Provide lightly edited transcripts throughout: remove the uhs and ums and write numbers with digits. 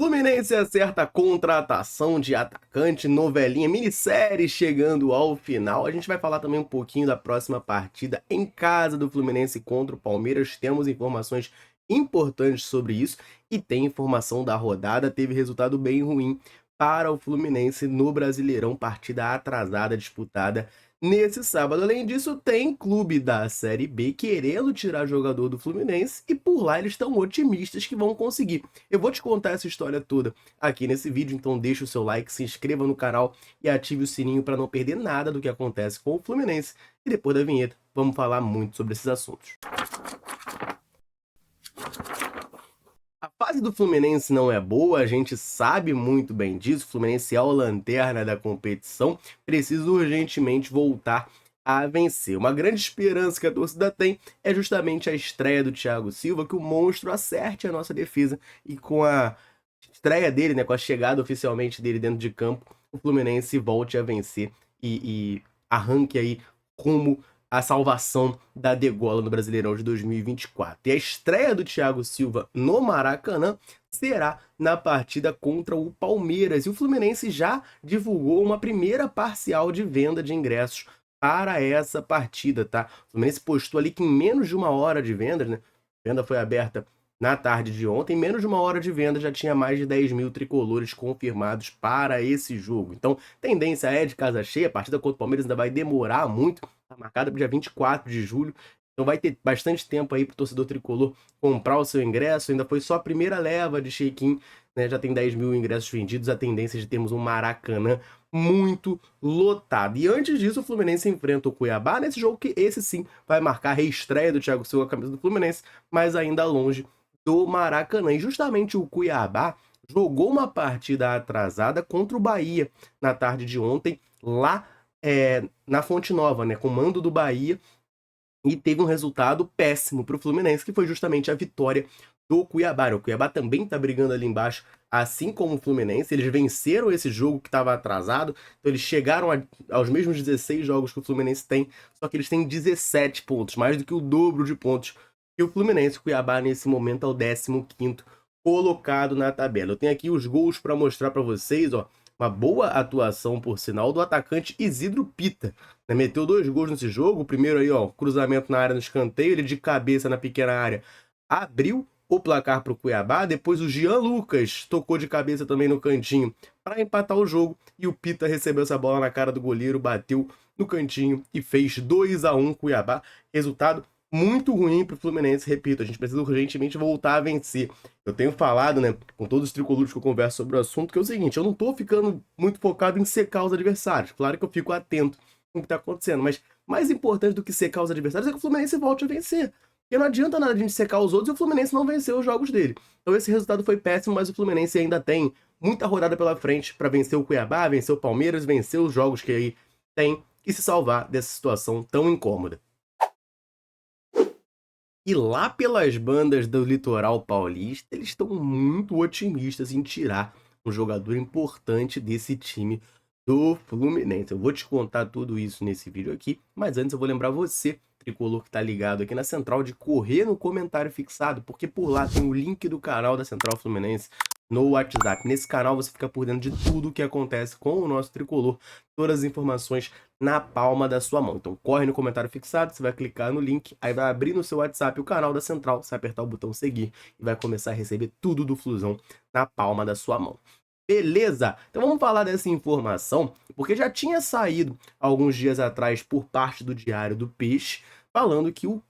Fluminense acerta a contratação de atacante, novelinha, minissérie chegando ao final. A gente vai falar também um pouquinho da próxima partida em casa do Fluminense contra o Palmeiras. Temos informações importantes sobre isso e tem informação da rodada. Teve resultado bem ruim para o Fluminense no Brasileirão, partida atrasada disputada nesse sábado. Além disso, tem clube da Série B querendo tirar jogador do Fluminense e por lá eles estão otimistas que vão conseguir. Eu vou te contar essa história toda aqui nesse vídeo, então deixa o seu like, se inscreva no canal e ative o sininho para não perder nada do que acontece com o Fluminense. E depois da vinheta, vamos falar muito sobre esses assuntos. A fase do Fluminense não é boa, a gente sabe muito bem disso. O Fluminense é o lanterna da competição, precisa urgentemente voltar a vencer. Uma grande esperança que a torcida tem é justamente a estreia do Thiago Silva, que o monstro acerte a nossa defesa e com a estreia dele, né, com a chegada oficialmente dele dentro de campo, o Fluminense volte a vencer e arranque aí rumo a salvação da degola no Brasileirão de 2024. E a estreia do Thiago Silva no Maracanã será na partida contra o Palmeiras. E o Fluminense já divulgou uma primeira parcial de venda de ingressos para essa partida, tá? O Fluminense postou ali que em menos de uma hora de vendas, né? A venda foi aberta na tarde de ontem, em menos de uma hora de venda já tinha mais de 10 mil tricolores confirmados para esse jogo. Então, tendência é de casa cheia, a partida contra o Palmeiras ainda vai demorar muito, está marcada para o dia 24 de julho, então vai ter bastante tempo aí para o torcedor tricolor comprar o seu ingresso, ainda foi só a primeira leva de check-in, né? Já tem 10 mil ingressos vendidos, a tendência é de termos um Maracanã muito lotado. E antes disso, o Fluminense enfrenta o Cuiabá nesse jogo que esse sim vai marcar a reestreia do Thiago Silva com a camisa do Fluminense, mas ainda longe do Maracanã. E justamente o Cuiabá jogou uma partida atrasada contra o Bahia na tarde de ontem, lá na Fonte Nova, né, comando do Bahia, e teve um resultado péssimo para o Fluminense, que foi justamente a vitória do Cuiabá. O Cuiabá também está brigando ali embaixo, assim como o Fluminense. Eles venceram esse jogo que estava atrasado, então eles chegaram aos mesmos 16 jogos que o Fluminense tem, só que eles têm 17 pontos, mais do que o dobro de pontos que o Fluminense. O Cuiabá nesse momento é o 15º colocado na tabela. Eu tenho aqui os gols para mostrar para vocês, ó. Uma boa atuação, por sinal, do atacante Isidro Pita, né? Meteu 2 gols nesse jogo. O primeiro aí, ó, cruzamento na área no escanteio, ele de cabeça na pequena área abriu o placar para o Cuiabá. Depois o Jean Lucas tocou de cabeça também no cantinho para empatar o jogo. E o Pita recebeu essa bola na cara do goleiro, bateu no cantinho e fez 2-1 Cuiabá. Resultado muito ruim para o Fluminense, repito, a gente precisa urgentemente voltar a vencer. Eu tenho falado, né, com todos os tricolores que eu converso sobre o assunto, que é o seguinte: eu não tô ficando muito focado em secar os adversários. Claro que eu fico atento com o que tá acontecendo, mas mais importante do que secar os adversários é que o Fluminense volte a vencer. Porque não adianta nada a gente secar os outros e o Fluminense não vencer os jogos dele. Então esse resultado foi péssimo, mas o Fluminense ainda tem muita rodada pela frente para vencer o Cuiabá, vencer o Palmeiras, vencer os jogos que aí tem e se salvar dessa situação tão incômoda. E lá pelas bandas do litoral paulista, eles estão muito otimistas em tirar um jogador importante desse time do Fluminense. Eu vou te contar tudo isso nesse vídeo aqui, mas antes eu vou lembrar você, tricolor que tá ligado aqui na Central, de correr no comentário fixado, porque por lá tem o link do canal da Central Fluminense no WhatsApp. Nesse canal você fica por dentro de tudo o que acontece com o nosso tricolor, todas as informações na palma da sua mão. Então corre no comentário fixado, você vai clicar no link, aí vai abrir no seu WhatsApp o canal da Central, você vai apertar o botão seguir e vai começar a receber tudo do Flusão na palma da sua mão. Beleza? Então vamos falar dessa informação, porque já tinha saído alguns dias atrás por parte do Diário do Peixe, falando que o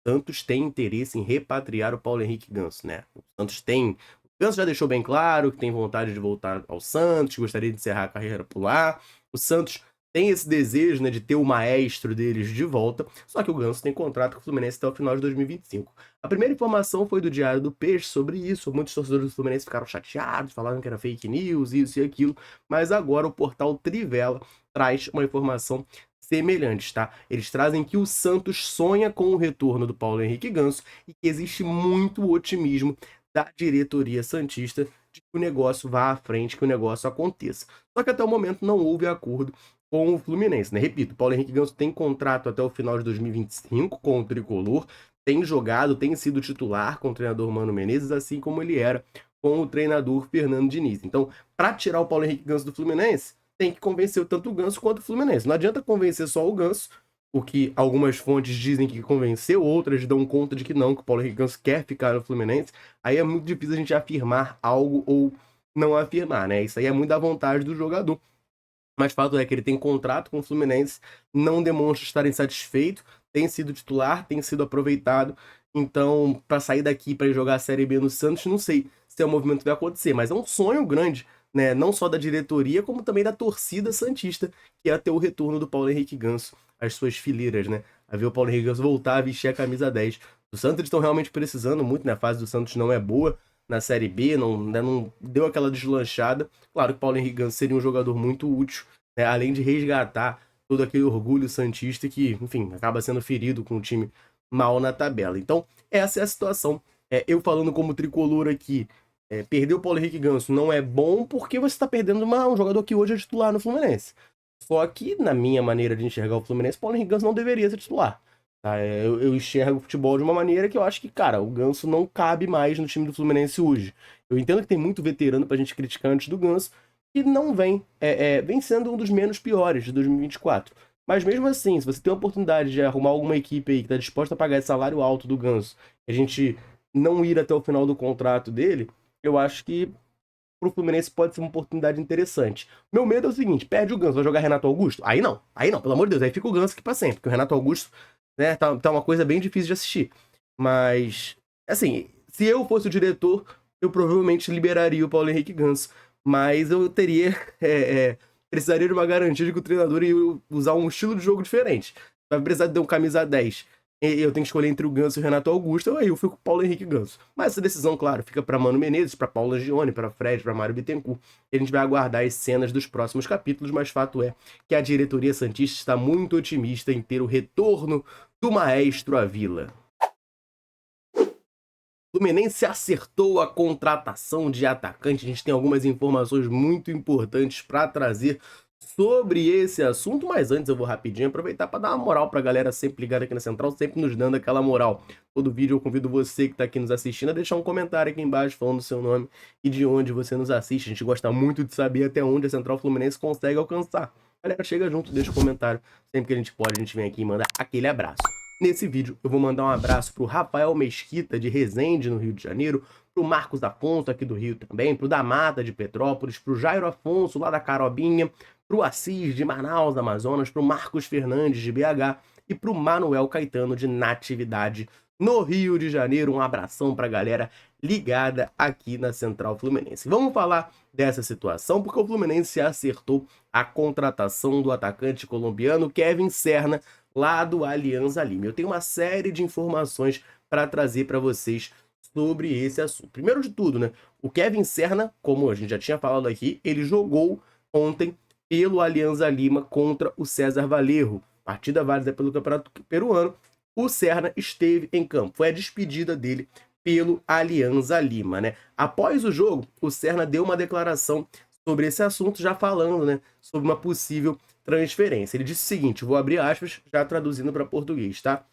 Santos tem interesse em repatriar o Paulo Henrique Ganso, né? O Santos tem... O Ganso já deixou bem claro que tem vontade de voltar ao Santos, gostaria de encerrar a carreira por lá. O Santos tem esse desejo, né, de ter o maestro deles de volta, só que o Ganso tem contrato com o Fluminense até o final de 2025. A primeira informação foi do Diário do Peixe sobre isso. Muitos torcedores do Fluminense ficaram chateados, falaram que era fake news, isso e aquilo, mas agora o portal Trivela traz uma informação semelhante, tá? Eles trazem que o Santos sonha com o retorno do Paulo Henrique Ganso e que existe muito otimismo da diretoria santista de que o negócio vá à frente, que o negócio aconteça. Só que até o momento não houve acordo com o Fluminense, né? Repito, o Paulo Henrique Ganso tem contrato até o final de 2025 com o Tricolor, tem jogado, tem sido titular com o treinador Mano Menezes, assim como ele era com o treinador Fernando Diniz. Então, para tirar o Paulo Henrique Ganso do Fluminense, tem que convencer tanto o Ganso quanto o Fluminense. Não adianta convencer só o Ganso, o que algumas fontes dizem que convenceu, outras dão conta de que não, que o Paulo Henrique Ganso quer ficar no Fluminense. Aí é muito difícil a gente afirmar algo ou não afirmar, né? Isso aí é muito da vontade do jogador. Mas fato é que ele tem contrato com o Fluminense, não demonstra estar insatisfeito, tem sido titular, tem sido aproveitado. Então, para sair daqui para jogar a Série B no Santos, não sei se é um movimento que vai acontecer, mas é um sonho grande, né? Não só da diretoria, como também da torcida santista, que é ter o retorno do Paulo Henrique Ganso às suas fileiras, né? A ver o Paulo Henrique Ganso voltar a vestir a camisa 10. O Santos eles estão realmente precisando muito, né? A fase do Santos não é boa na Série B, não deu aquela deslanchada. Claro que o Paulo Henrique Ganso seria um jogador muito útil, né? Além de resgatar todo aquele orgulho santista que, enfim, acaba sendo ferido com o time mal na tabela. Então, essa é a situação. Eu falando como tricolor aqui, perder o Paulo Henrique Ganso não é bom porque você está perdendo um jogador que hoje é titular no Fluminense. Só que, na minha maneira de enxergar o Fluminense, o Paulo Henrique Ganso não deveria ser titular. Tá? Eu enxergo o futebol de uma maneira que eu acho que, cara, o Ganso não cabe mais no time do Fluminense hoje. Eu entendo que tem muito veterano pra gente criticar antes do Ganso, que não vem sendo um dos menos piores de 2024. Mas mesmo assim, se você tem a oportunidade de arrumar alguma equipe aí que está disposta a pagar esse salário alto do Ganso, e a gente não ir até o final do contrato dele, eu acho que pro Fluminense pode ser uma oportunidade interessante. Meu medo é o seguinte, perde o Ganso, vai jogar Renato Augusto? Aí não, pelo amor de Deus, aí fica o Ganso aqui pra sempre, porque o Renato Augusto, né, tá uma coisa bem difícil de assistir. Mas, assim, se eu fosse o diretor, eu provavelmente liberaria o Paulo Henrique Ganso, mas eu teria, precisaria de uma garantia de que o treinador ia usar um estilo de jogo diferente. Vai precisar de um camisa 10. Eu tenho que escolher entre o Ganso e o Renato Augusto, aí eu fico com o Paulo Henrique Ganso. Mas essa decisão, claro, fica para Mano Menezes, para Paulo Angione, para Fred, para Mário Bittencourt. E a gente vai aguardar as cenas dos próximos capítulos, mas fato é que a diretoria santista está muito otimista em ter o retorno do maestro à Vila. O Fluminense acertou a contratação de atacante. A gente tem algumas informações muito importantes para trazer sobre esse assunto, mas antes eu vou rapidinho aproveitar para dar uma moral para a galera sempre ligada aqui na Central, sempre nos dando aquela moral. Todo vídeo eu convido você que está aqui nos assistindo a deixar um comentário aqui embaixo falando o seu nome e de onde você nos assiste. A gente gosta muito de saber até onde a Central Fluminense consegue alcançar. Galera, chega junto, deixa um comentário. Sempre que a gente pode, a gente vem aqui e manda aquele abraço. Nesse vídeo, eu vou mandar um abraço pro Rafael Mesquita, de Resende, no Rio de Janeiro, pro Marcos Afonso, aqui do Rio também, pro Damata, de Petrópolis, pro Jairo Afonso, lá da Carobinha, pro Assis, de Manaus, Amazonas, pro Marcos Fernandes, de BH, e pro Manuel Caetano, de Natividade, no Rio de Janeiro. Um abração pra galera ligada aqui na Central Fluminense. Vamos falar dessa situação, porque o Fluminense acertou a contratação do atacante colombiano Kevin Serna, lá do Alianza Lima. Eu tenho uma série de informações para trazer para vocês sobre esse assunto. Primeiro de tudo, né? O Kevin Serna, como a gente já tinha falado aqui, ele jogou ontem pelo Alianza Lima contra o César Valerro. Partida válida pelo Campeonato Peruano. O Serna esteve em campo. Foi a despedida dele pelo Alianza Lima, né? Após o jogo, o Serna deu uma declaração sobre esse assunto, já falando, né, sobre uma possível transferência. Ele disse o seguinte, vou abrir aspas, já traduzindo para português, tá?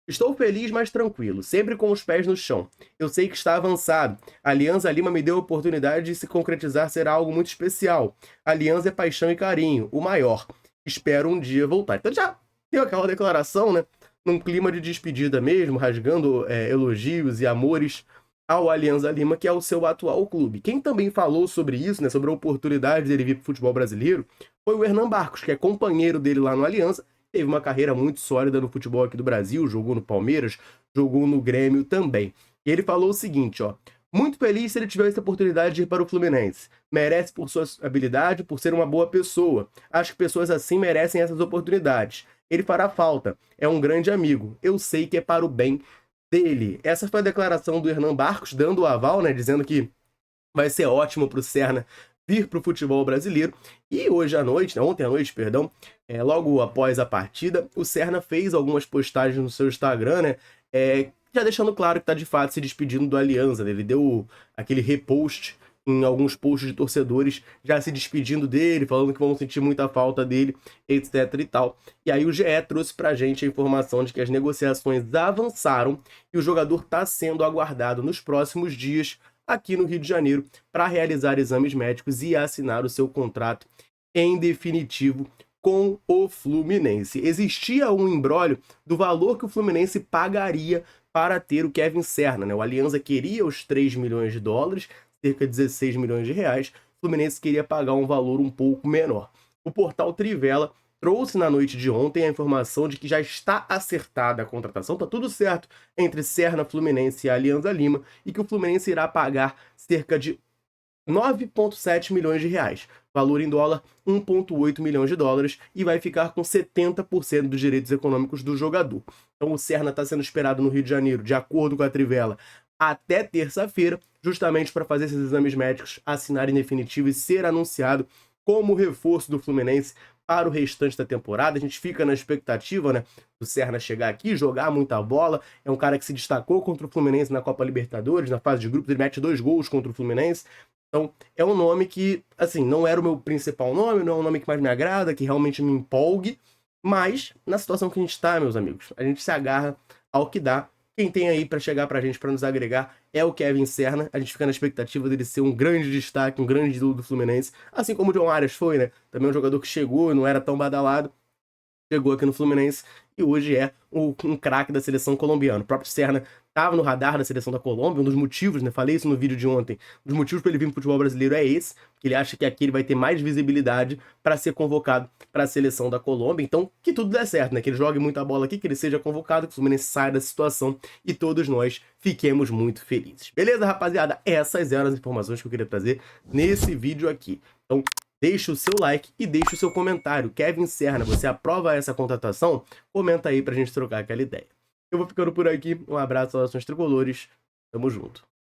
Estou feliz, mas tranquilo, sempre com os pés no chão. Eu sei que está avançado. A Alianza Lima me deu a oportunidade de se concretizar, será algo muito especial. Alianza é paixão e carinho, o maior. Espero um dia voltar. Então já deu aquela declaração, né? Num clima de despedida mesmo, rasgando elogios e amores ao Alianza Lima, que é o seu atual clube. Quem também falou sobre isso, né, sobre a oportunidade dele vir para o futebol brasileiro, foi o Hernan Barcos, que é companheiro dele lá no Alianza, teve uma carreira muito sólida no futebol aqui do Brasil, jogou no Palmeiras, jogou no Grêmio também. E ele falou o seguinte, ó, muito feliz se ele tiver essa oportunidade de ir para o Fluminense. Merece por sua habilidade, por ser uma boa pessoa. Acho que pessoas assim merecem essas oportunidades. Ele fará falta, é um grande amigo. Eu sei que é para o bem dele. Essa foi a declaração do Hernan Barcos, dando o aval, né, dizendo que vai ser ótimo para o Serna vir para o futebol brasileiro. E hoje à noite, ontem à noite, perdão, logo após a partida, o Serna fez algumas postagens no seu Instagram, né, já deixando claro que está de fato se despedindo do Alianza. Ele deu aquele repost em alguns posts de torcedores já se despedindo dele, falando que vão sentir muita falta dele, etc e tal. E aí o GE trouxe pra gente a informação de que as negociações avançaram e o jogador está sendo aguardado nos próximos dias aqui no Rio de Janeiro para realizar exames médicos e assinar o seu contrato em definitivo com o Fluminense. Existia um imbróglio do valor que o Fluminense pagaria para ter o Kevin Serna, né? O Alianza queria os 3 milhões de dólares, cerca de 16 milhões de reais. O Fluminense queria pagar um valor um pouco menor. O portal Trivela trouxe na noite de ontem a informação de que já está acertada a contratação, tá tudo certo entre Serna, Fluminense e Alianza Lima, e que o Fluminense irá pagar cerca de 9,7 milhões de reais, valor em dólar 1,8 milhões de dólares, e vai ficar com 70% dos direitos econômicos do jogador. Então o Serna está sendo esperado no Rio de Janeiro, de acordo com a Trivela, até terça-feira, justamente para fazer esses exames médicos, assinar em definitivo e ser anunciado como reforço do Fluminense para o restante da temporada. A gente fica na expectativa, né, do Serna chegar aqui, jogar muita bola. É um cara que se destacou contra o Fluminense na Copa Libertadores, na fase de grupos, ele mete 2 gols contra o Fluminense. Então, é um nome que, assim, não era o meu principal nome, não é um nome que mais me agrada, que realmente me empolgue, mas na situação que a gente está, meus amigos, a gente se agarra ao que dá. Quem tem aí para chegar pra gente, para nos agregar, é o Kevin Serna. A gente fica na expectativa dele ser um grande destaque, um grande ídolo do Fluminense, assim como o John Arias foi, né? Também um jogador que chegou, não era tão badalado, chegou aqui no Fluminense e hoje é um craque da seleção colombiana. O próprio Serna estava no radar da seleção da Colômbia, um dos motivos, né? Falei isso no vídeo de ontem. Um dos motivos para ele vir para o futebol brasileiro é esse, que ele acha que aqui ele vai ter mais visibilidade para ser convocado para a seleção da Colômbia. Então, que tudo dê certo, né? Que ele jogue muita bola aqui, que ele seja convocado, que o Fluminense saia da situação e todos nós fiquemos muito felizes. Beleza, rapaziada? Essas eram as informações que eu queria trazer nesse vídeo aqui. Então, deixe o seu like e deixe o seu comentário. Kevin Serna, você aprova essa contratação? Comenta aí pra gente trocar aquela ideia. Eu vou ficando por aqui. Um abraço, nações tricolores. Tamo junto.